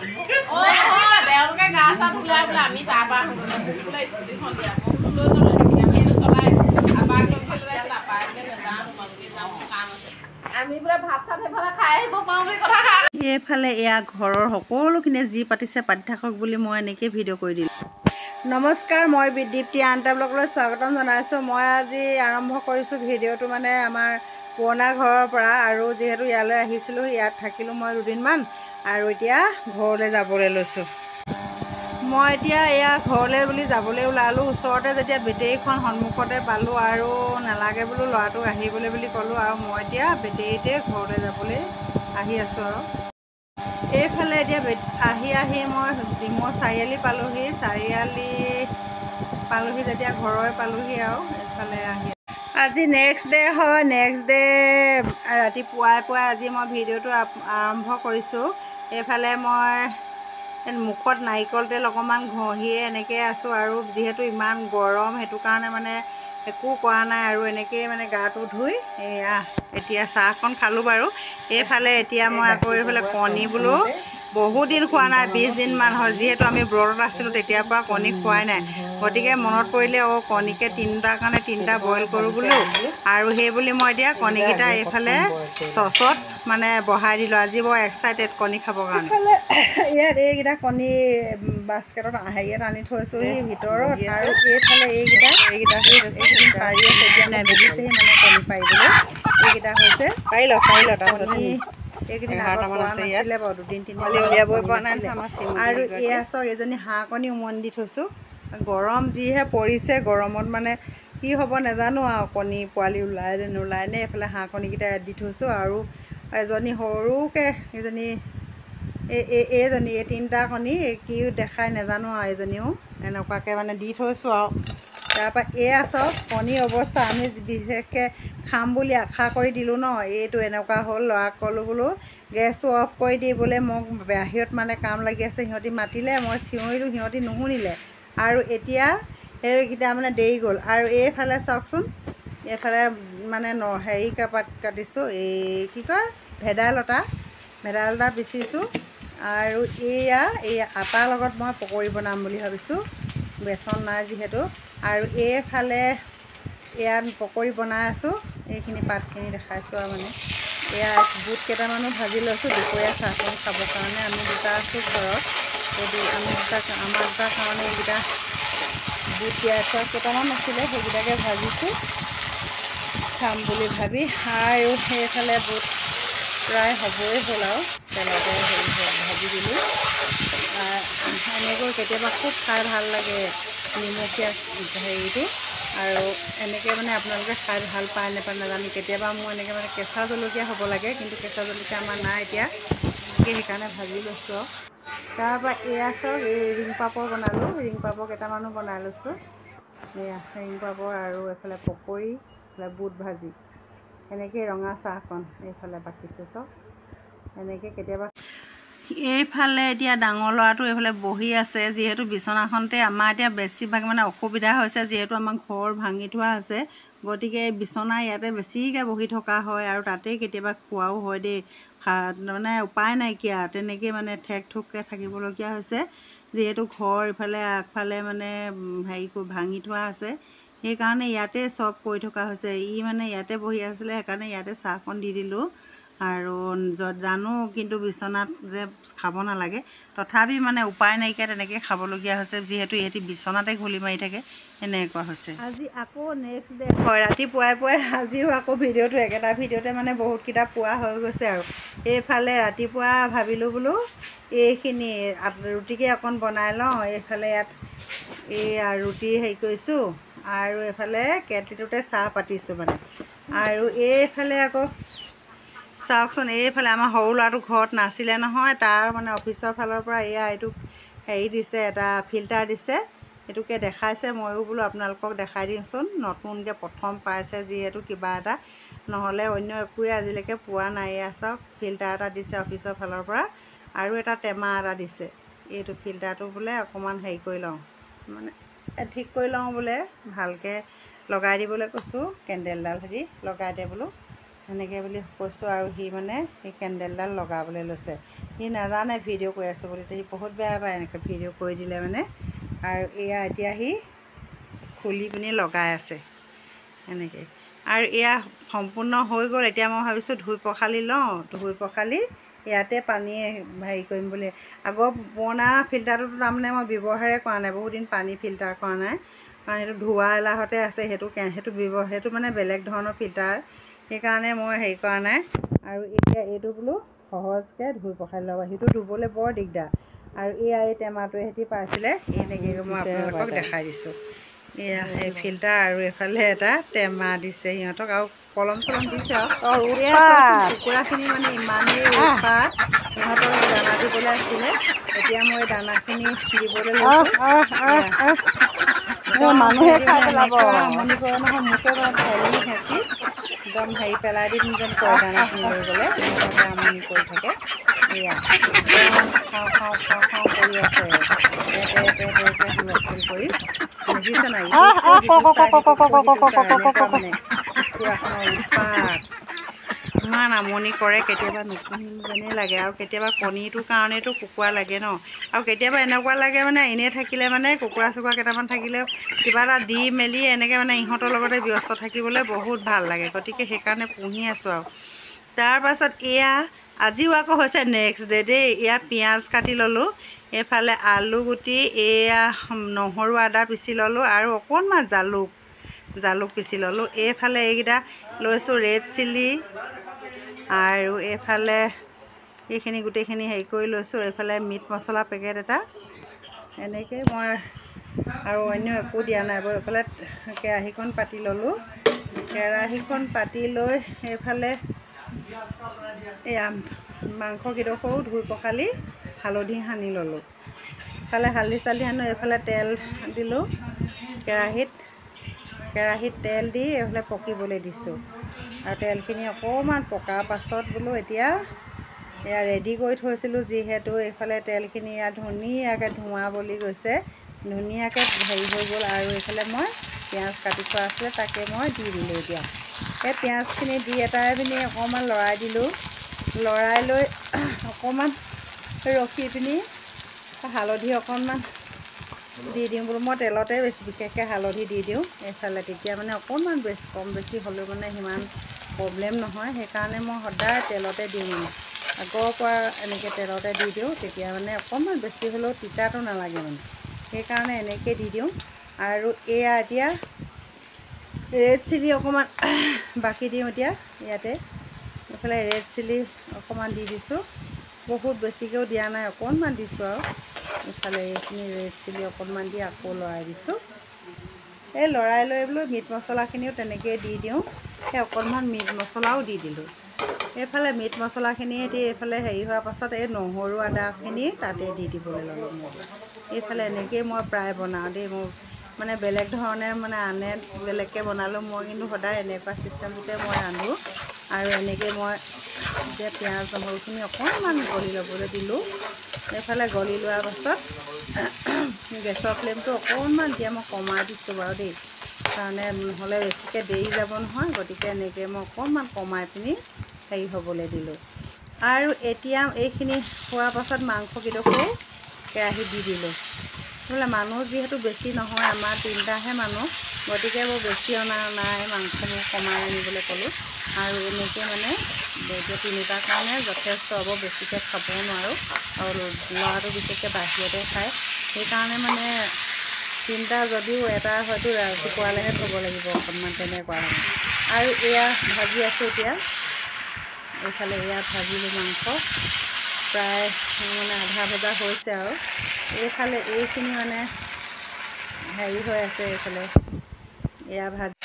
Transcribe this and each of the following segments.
তেওঁলোকে গা চা ধুলাই বোলে আমি তাৰপৰা বোলে স্কুটিখন দিয়া মই লৈ যাম আমি চলাই আপাক লগ ধৰি লৈ যাইছিল আপাই বোলে নাযাওঁ তোমালোকে যাওঁ কাম আছে আমি বোলে ভাত চাত সেইফালে খাই আহিব পাৰোঁ বুলি কথা খাই এইফালে এয়া ঘৰৰ সকলোখিনিয়ে যি পাতিছে পাতি থাকক বুলি মই এনেকৈ ভিডিঅ' কৰি দিলোঁ। নমস্কাৰ, মই দীপ্তি আনটা ব্লগলৈ স্বাগতম জনাইছোঁ। মই আজি আৰম্ভ কৰিছোঁ ভিডিঅ'টো মানে আমাৰ পুৰণা ঘৰৰ পৰা, আৰু যিহেতু ইয়ালৈ আহিছিলোঁ ইয়াত থাকিলোঁ মই দুদিনমান, আৰু এতিয়া ঘৰলৈ যাবলৈ লৈছোঁ। মই এতিয়া এয়া ঘৰলৈ বুলি যাবলৈ ওলালোঁ। ওচৰতে যেতিয়া বেটেৰীখন সন্মুখতে পালোঁ আৰু নালাগে বোলো ল'ৰাটোক আহিবলৈ বুলি ক'লোঁ, আৰু মই এতিয়া বেটেৰীতে ঘৰলৈ যাবলৈ আহি আছোঁ। আৰু এইফালে এতিয়া আহি মই ডিমৌ চাৰিআলি পালোঁহি। চাৰিআলি পালোঁহি যেতিয়া ঘৰলৈ পালোঁহি, আৰু এইফালে আহি আজি নেক্সট ডে' হয়। নেক্সট ডে' ৰাতিপুৱাই আজি মই ভিডিঅ'টো আৰম্ভ কৰিছোঁ। এইফালে মই মুখত নাৰিকল তেল অকণমান ঘঁহিয়ে এনেকৈ আছোঁ, আৰু যিহেতু ইমান গৰম সেইটো কাৰণে মানে একো কৰা নাই, আৰু এনেকৈয়ে মানে গাটো ধুই এয়া এতিয়া চাহকণ খালোঁ বাৰু। এইফালে এতিয়া মই আকৌ এইফালে কণী বোলো বহুত দিন খোৱা নাই, 20 দিনমান হয়। যিহেতু আমি ব্ৰতত আছিলোঁ তেতিয়াৰ পৰা কণী খোৱাই নাই, গতিকে মনত পৰিলে কণীকে তিনিটাৰ কাৰণে 3টা বইল কৰোঁ বোলো, আৰু সেই বুলি মই এতিয়া কণীকেইটা এইফালে চচত মানে বহাই দিলোঁ। আজি বৰ এক্সাইটেড কণী খাবৰ কাৰণে। ইয়াত এইকেইটা কণী বাস্কেটত হেৰিয়াত আনি থৈছোঁহি ভিতৰত, আৰু এইফালে এইকেইটা পাৰি আছে এতিয়া নাই বহিছেহি মানে কণী পাৰিবলৈ। এইকেইটা হৈছে কণী। এইকেইদিন আগত পৰা নাছিলে বাৰু, 2-3 উলিয়াবই পৰা নাই। আৰু এয়া চাওক, এইজনী হাঁহ কণী উমনি দি থৈছোঁ। গৰম যিহে পৰিছে, গৰমত মানে কি হ'ব নাজানো, আৰু কণী পোৱালি ওলাই নে নোলাই নে। এইফালে হাঁহ কণীকেইটা দি থৈছোঁ, আৰু এজনী সৰুকৈ এইজনী এইজনী এই 3টা কণী কি দেখাই নাজানো, আৰু এইজনীও এনেকুৱাকৈ মানে দি থৈছোঁ। আৰু তাৰপৰা এয়া চাওক কণীৰ অৱস্থা, আমি বিশেষকৈ খাম বুলি আশা কৰি দিলোঁ ন, এইটো এনেকুৱা হ'ল। ল'ৰাক ক'লোঁ বোলো গেছটো অফ কৰি দিবলৈ, মোক বাহিৰত মানে কাম লাগি আছে। সিহঁতি মাতিলে, মই চিঞৰিলোঁ, সিহঁতি নুশুনিলে, আৰু এতিয়া সেইকেইটা মানে দেৰি গ'ল। আৰু এইফালে চাওকচোন, এইফালে মানে হেৰি পাত কাটিছোঁ, এই কি কয় ভেদাইলতা পিচিছোঁ, আৰু এই আটাৰ লগত মই পকৰি বনাম বুলি ভাবিছোঁ, বেচন নাই যিহেতু। আৰু এইফালে ইয়াত পকৰি বনাই আছোঁ, এইখিনি পাতখিনি দেখাইছোঁ। আৰু মানে এয়া বুট কেইটামানো ভাজি লৈছোঁ দুপৰীয়া চাহকণ খাবৰ কাৰণে। আমি দুটা আছোঁ ঘৰত, আমাৰ দুটাৰ কাৰণে এইকেইটা বুট তিয়াই থোৱা কেইটামান আছিলে, সেইকেইটাকে ভাজিছোঁ খাম বুলি ভাবি। আৰু সেইফালে বুট প্ৰায় হ'বই হ'ল, আৰু তেলতে ভাজি দিলোঁ। এনেকৈ কেতিয়াবা খুব খাই ভাল লাগে নিমখীয়া হেৰিটো, আৰু এনেকৈ মানে আপোনালোকে খাই ভাল পায় নাপায় নাজানো। কেতিয়াবা মোৰ এনেকৈ মানে কেঁচা জলকীয়া হ'ব লাগে, কিন্তু কেঁচা জলকীয়া আমাৰ নাই এতিয়া, সেইকাৰণে ভাজি লৈছোঁ। আৰু তাৰপৰা এয়া চাওক, এই ৰিং পাপৰ বনালোঁ, ৰিং পাপৰ কেইটামানো বনাই লৈছোঁ। এয়া ৰিং পাপৰ, আৰু এইফালে পকৰি, এইফালে বুট ভাজি, এনেকৈ ৰঙা চাহকণ এইফালে বাকিছোঁ চব এনেকৈ কেতিয়াবা। এইফালে এতিয়া ডাঙৰ ল'ৰাটো এইফালে বহি আছে, যিহেতু বিচনাখনতে আমাৰ এতিয়া বেছিভাগ মানে অসুবিধা হৈছে, যিহেতু আমাৰ ঘৰ ভাঙি থোৱা আছে, গতিকে বিচনা ইয়াতে বেছিকৈ বহি থকা হয়, আৰু তাতেই কেতিয়াবা খোৱাও হয় দেই। মানে উপায় নাইকিয়া, তেনেকৈ মানে ঠেক ঠুককৈ থাকিবলগীয়া হৈছে, যিহেতু ঘৰ ইফালে আগফালে মানে হেৰি ভাঙি থোৱা আছে, সেইকাৰণে ইয়াতে চব কৰি থকা হৈছে। মানে ইয়াতে বহি আছিলে, সেইকাৰণে ইয়াতে চাহকণ দি দিলোঁ। আৰু জানো কিন্তু বিচনাত যে খাব নালাগে, তথাপি মানে উপায় নাইকিয়া তেনেকৈ খাবলগীয়া হৈছে, যিহেতু ইহঁতি বিচনাতে ঘূলি মাৰি থাকে, এনেকুৱা হৈছে। আজি আকৌ নেক্সট ডে' হয়, ৰাতিপুৱাই আজিও আকৌ ভিডিঅ'টো একেটা ভিডিঅ'তে মানে বহুতকেইটা পোৱা হৈ গৈছে। আৰু এইফালে ৰাতিপুৱা ভাবিলোঁ বোলো এইখিনি ৰুটিকে অকণ বনাই লওঁ। এইফালে ইয়াত ৰুটি হেৰি কৰিছোঁ, আৰু এইফালে কেটলিটোতে চাহ পাতিছোঁ মানে। আৰু এইফালে আকৌ চাওকচোন, এইফালে আমাৰ সৰু ল'ৰাটো ঘৰত নাছিলে নহয়, তাৰ মানে অফিচৰ ফালৰ পৰা এইটো হেৰি দিছে, এটা ফিল্টাৰ দিছে, সেইটোকে দেখাইছে। ময়ো বোলো আপোনালোকক দেখাই দিওঁচোন, নতুনকৈ প্ৰথম পাইছে যিহেতু কিবা এটা, নহ'লে অন্য একোৱে আজিলৈকে পোৱা নাই। চাওক ফিল্টাৰ এটা দিছে অফিচৰ ফালৰ পৰা, আৰু এটা টেমা এটা দিছে। এইটো ফিল্টাৰটো বোলে অকণমান হেৰি কৰি লওঁ, মানে ঠিক কৰি লওঁ বোলে, ভালকৈ লগাই দিবলৈ কৈছোঁ, কেণ্ডেলডাল হেৰি লগাই দে বোলো, সেনেকৈ বুলি কৈছোঁ। আৰু সি মানে সেই কেণ্ডেলডাল লগাবলৈ লৈছে। সি নাজানে ভিডিঅ' কৰি আছোঁ বুলি, সি বহুত বেয়া পায় এনেকৈ ভিডিঅ' কৰি দিলে মানে। আৰু এয়া এতিয়া সি খুলি পিনি লগাই আছে এনেকৈ। আৰু এয়া সম্পূৰ্ণ হৈ গ'ল। এতিয়া মই ভাবিছোঁ ধুই পখালি লওঁ, ধুই পখালি ইয়াতে পানী হেৰি কৰিম বুলি। আগৰ পুৰণা ফিল্টাৰটোতো তাৰমানে মই ব্যৱহাৰে কৰা নাই, বহুত দিন পানী ফিল্টাৰ কৰা নাই, কাৰণ সেইটো ধোৱা এলাহতে আছে। সেইটো মানে বেলেগ ধৰণৰ ফিল্টাৰ, সেইকাৰণে মই হেৰি কৰা নাই। আৰু এতিয়া এইটো বোলো সহজকৈ ধুই পখালি ল'ব, সেইটো ধুবলৈ বৰ দিগদাৰ। আৰু এই টেমাটোৱে সৈতে পাইছিলে, এনেকৈ মই আপোনালোকক দেখাই দিছোঁ। এয়া এই ফিল্টাৰ আৰু এইফালে এটা টেমা দিছে সিহঁতক, আৰু কলম চলম দিছে। আৰু এয়া চোৱাচোন কুকুৰাখিনি মানে ইমানেই উৎপাত, সিহঁতক এই দানা দিবলৈ আছিলে। এতিয়া মই দানাখিনি দিবলৈ লৈছোঁ। মানুহে খাই পেলাব, আমনি কৰে নহয়, মোকে মানে ঠেলি হেঁচি একদম হেৰি পেলাই দিম যেন কৰে দানাখিনি লৈ গ'লে। সিহঁতকে আমনি কৰি থাকে। এয়া একদম খাওঁ খাওঁ খাওঁ খাওঁ কৰি আছে, তেকে হুলস্থুল কৰি। দেখিছে নাই, ইটোতকৈ সিটো চাই, সিটোতকৈ সিটো চাই, এনেকুৱা মানে কুকুৰাখনৰ উৎপাত। ইমান আমনি কৰে, কেতিয়াবা নুপুহিম যেনেই লাগে। আৰু কেতিয়াবা কণীটোৰ কাৰণেতো কুকুৰা লাগে ন। আৰু কেতিয়াবা এনেকুৱা লাগে মানে এনেই থাকিলে মানে কুকুৰা চুকুৰা কেইটামান থাকিলেও কিবা এটা দি মেলি এনেকৈ মানে ইহঁতৰ লগতে ব্যস্ত থাকিবলৈ বহুত ভাল লাগে। গতিকে সেইকাৰণে পুহি আছোঁ। আৰু তাৰপাছত এয়া আজিও আকৌ হৈছে নেক্সট ডে দেই। এয়া পিঁয়াজ কাটি ল'লোঁ, এইফালে আলু গুটি, এয়া নহৰু আদা পিচি ল'লোঁ, আৰু অকণমান জালুক পিচি ল'লোঁ। এইফালে এইকেইটা লৈছোঁ ৰেড চিলি, আৰু এইফালে এইখিনি গোটেইখিনি হেৰি কৰি লৈছোঁ। এইফালে মিট মছলা পেকেট এটা, এনেকৈ মই আৰু অন্য একো দিয়া নাই বাৰু। এইফালে কেৰাহীখন পাতি ল'লোঁ, কেৰাহীখন পাতি লৈ এইফালে এয়া মাংসকেইডোখৰো ধুই পখালি হালধি সানি ল'লোঁ। এইফালে হালধি চালধি সানি এইফালে তেল দিলোঁ কেৰাহীত তেল দি এইফালে পকিবলৈ দিছোঁ। আৰু তেলখিনি অকণমান পকাৰ পাছত বোলো এতিয়া এয়া ৰেডি কৰি থৈছিলোঁ, যিহেতু এইফালে তেলখিনি ইয়াত ধুনীয়াকৈ ধোঁৱা বলি গৈছে, ধুনীয়াকৈ হেৰি হৈ গ'ল। আৰু এইফালে মই পিঁয়াজ কাটি থোৱা আছিলে, তাকে মই দি দিলোঁ। এতিয়া এই পিঁয়াজখিনি দি এটাই পিনি অকণমান লৰাই দিলোঁ। লৰাই লৈ অকণমান ৰখি পিনি হালধি অকণমান দি দিওঁ বোলো। মই তেলতে বিশেষকৈ হালধি দি দিওঁ এইফালে, তেতিয়া মানে অকণমান কম বেছি হ'লেও মানে সিমান প্ৰব্লেম নহয়। সেইকাৰণে মই সদায় তেলতে দিওঁ, মানে আগৰ পৰা এনেকৈ তেলতে দি দিওঁ। তেতিয়া মানে অকণমান বেছি হ'লেও তিতাটো নালাগে মানে, সেইকাৰণে এনেকৈ দি দিওঁ। আৰু এয়া এতিয়া ৰেড চিলি অকণমান বাকি দিওঁ এতিয়া ইয়াতে। এইফালে ৰেড চিলি অকণমান দি দিছোঁ, বহুত বেছিকৈও দিয়া নাই, অকণমান দিছোঁ। আৰু এইফালে এইখিনি ৰেড চিলি অকণমান দি আকৌ লৰাই দিছোঁ। এই লৰাই লৈ বোলো মিট মছলাখিনিও তেনেকৈ দি দিওঁ। সেই অকণমান মিট মছলাও দি দিলোঁ। এইফালে মিট মছলাখিনি দি এইফালে হেৰি হোৱাৰ পাছত এই নহৰু আদাখিনি তাতে দি দিবলৈ ল'লোঁ। মই এইফালে এনেকৈয়ে মই প্ৰায় বনাওঁ দেই। মোৰ মানে বেলেগ ধৰণে মানে আনে বেলেগকৈ বনালেও মই কিন্তু সদায় এনেকুৱা চিষ্টেমতে মই ৰান্ধোঁ। আৰু এনেকৈ মই এতিয়া পিঁয়াজ নহৰুখিনি অকণমান গলি ল'বলৈ দিলোঁ। এইফালে গলি লোৱাৰ পাছত গেছৰ ফ্লেমটো অকণমান এতিয়া মই কমাই দিছোঁ বাৰু দেই, কাৰণে নহ'লে বেছিকৈ দেৰি যাব নহয়। গতিকে এনেকৈ মই অকণমান কমাই পিনি হেৰি হ'বলৈ দিলোঁ। আৰু এতিয়া এইখিনি হোৱাৰ পাছত মাংসকেইডোখৰো কেৰাহীত দি দিলোঁ। বোলে মানুহ যিহেতু বেছি নহয়, আমাৰ 3টাহে মানুহ, গতিকে বৰ বেছি অনা নাই, মাংসবোৰ কমাই আনিবলৈ ক'লোঁ। আৰু এনেকৈ মানে এতিয়া 3টাৰ কাৰণে যথেষ্ট হ'ব, বেছিকৈ খাবও নোৱাৰোঁ। আৰু ল'ৰাটো বিশেষকৈ বাহিৰতে খায়, সেইকাৰণে মানে 3টা যদিও এটা হয়তো ৰাতিপুৱালৈহে থ'ব লাগিব অকণমান, তেনেকুৱা হয়। আৰু এয়া ভাজি আছোঁ এতিয়া। এইফালে এয়া ভাজিলোঁ মাংস, প্ৰায় মানে আধা ভজা হৈছে। আৰু এইফালে এইখিনি মানে হেৰি হৈ আছে। এইফালে এয়া ভাজি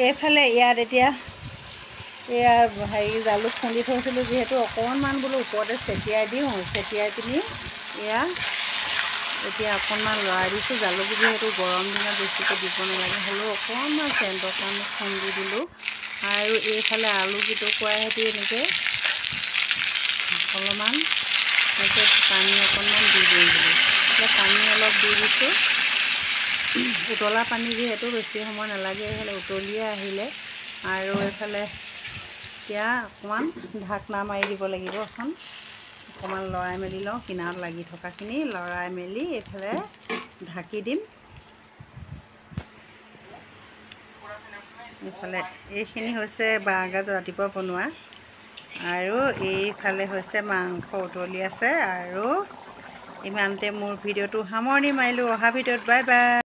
এইফালে ইয়াত এতিয়া এয়া হেৰি জালুক খুন্দি থৈছিলোঁ, যিহেতু অকণমান বোলো ওপৰতে ছটিয়াই দিওঁ, ছটিয়াই পিনি এয়া এতিয়া অকণমান লৰাই দিছোঁ। জালুক যিহেতু গৰম দিনত বেছিকৈ দিব নালাগে, হ'লেও অকণমান চেণ্টৰ কাৰণে খুন্দি দিলোঁ। আৰু এইফালে আলু কেইটুকুৰাই সৈতে এনেকৈ অলপমান এনেকৈ পানী অকণমান দি দিওঁ বুলি, এতিয়া পানী অলপ দি দিছোঁ। উতলা পানী যিহেতু বেছি সময় নালাগে, এইফালে উতলিয়ে আহিলে। আৰু এইফালে এতিয়া অকণমান ঢাকনা মাৰি দিব লাগিব। অকণমান লৰাই মেলি লওঁ, কিনাৰত লাগি থকাখিনি লৰাই মেলি এইফালে ঢাকি দিম। এইফালে এইখিনি হৈছে বাঁহগাজ ৰাতিপুৱা বনোৱা, আৰু এইফালে হৈছে মাংস উতলি আছে। আৰু ইমানতে মোৰ ভিডিঅ'টো সামৰণি মাৰিলোঁ। অহা ভিডিঅ'ত বাই বাই।